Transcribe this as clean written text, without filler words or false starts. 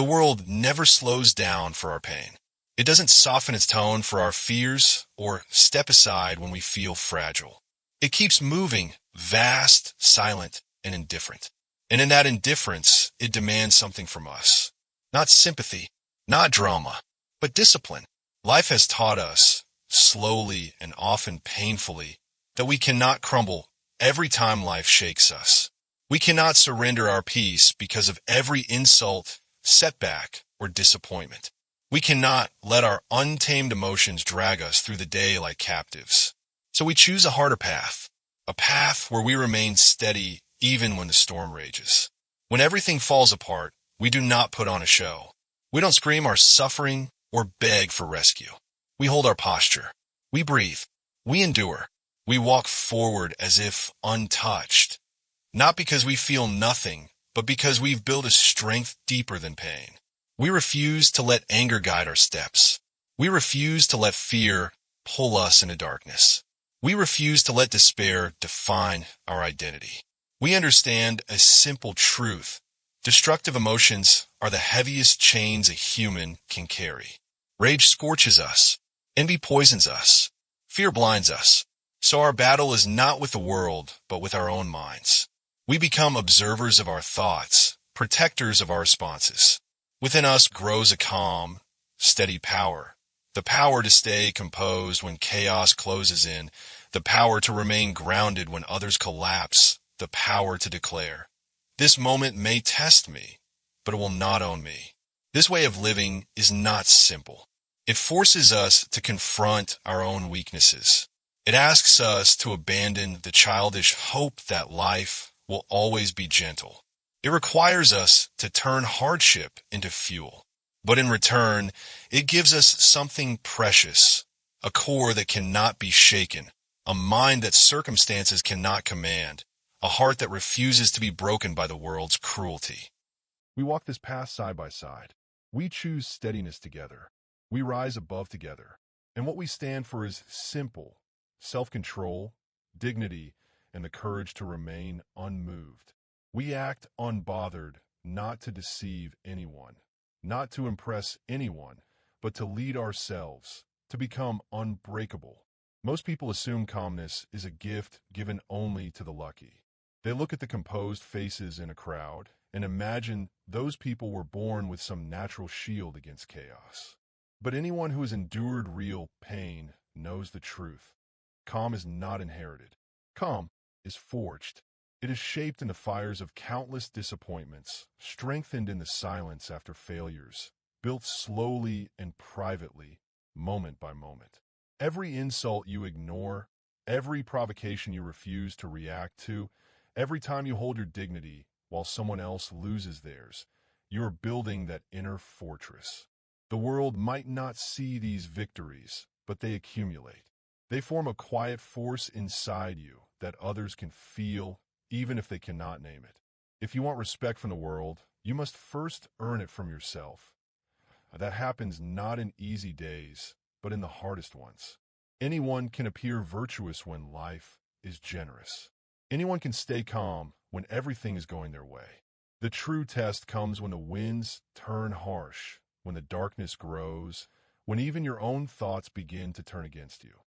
The world never slows down for our pain. It doesn't soften its tone for our fears or step aside when we feel fragile. It keeps moving, vast, silent, and indifferent. And in that indifference, it demands something from us. Not sympathy, not drama, but discipline. Life has taught us, slowly and often painfully, that we cannot crumble every time life shakes us. We cannot surrender our peace because of every insult, setback, or disappointment. We cannot let our untamed emotions drag us through the day like captives. So we choose a harder path, a path where we remain steady even when the storm rages. When everything falls apart, we do not put on a show. We don't scream our suffering or beg for rescue. We hold our posture. We breathe. We endure. We walk forward as if untouched. Not because we feel nothing, but because we've built a strength deeper than pain. We refuse to let anger guide our steps. We refuse to let fear pull us into darkness. We refuse to let despair define our identity. We understand a simple truth. Destructive emotions are the heaviest chains a human can carry. Rage scorches us. Envy poisons us. Fear blinds us. So our battle is not with the world, but with our own minds. We become observers of our thoughts, protectors of our responses. Within us grows a calm, steady power. The power to stay composed when chaos closes in. The power to remain grounded when others collapse. The power to declare, "This moment may test me, but it will not own me." This way of living is not simple. It forces us to confront our own weaknesses. It asks us to abandon the childish hope that life will always be gentle. It requires us to turn hardship into fuel. But in return, it gives us something precious, a core that cannot be shaken, a mind that circumstances cannot command, a heart that refuses to be broken by the world's cruelty. We walk this path side by side. We choose steadiness together. We rise above together. And what we stand for is simple: self-control, dignity, and the courage to remain unmoved. We act unbothered, not to deceive anyone, not to impress anyone, but to lead ourselves, to become unbreakable. Most people assume calmness is a gift given only to the lucky. They look at the composed faces in a crowd and imagine those people were born with some natural shield against chaos. But anyone who has endured real pain knows the truth. Calm is not inherited. Calm is forged. It is shaped in the fires of countless disappointments, strengthened in the silence after failures, built slowly and privately, moment by moment. Every insult you ignore, every provocation you refuse to react to, every time you hold your dignity while someone else loses theirs, you are building that inner fortress. The world might not see these victories, but they accumulate. They form a quiet force inside you that others can feel, even if they cannot name it. If you want respect from the world, you must first earn it from yourself. That happens not in easy days, but in the hardest ones. Anyone can appear virtuous when life is generous. Anyone can stay calm when everything is going their way. The true test comes when the winds turn harsh, when the darkness grows, when even your own thoughts begin to turn against you.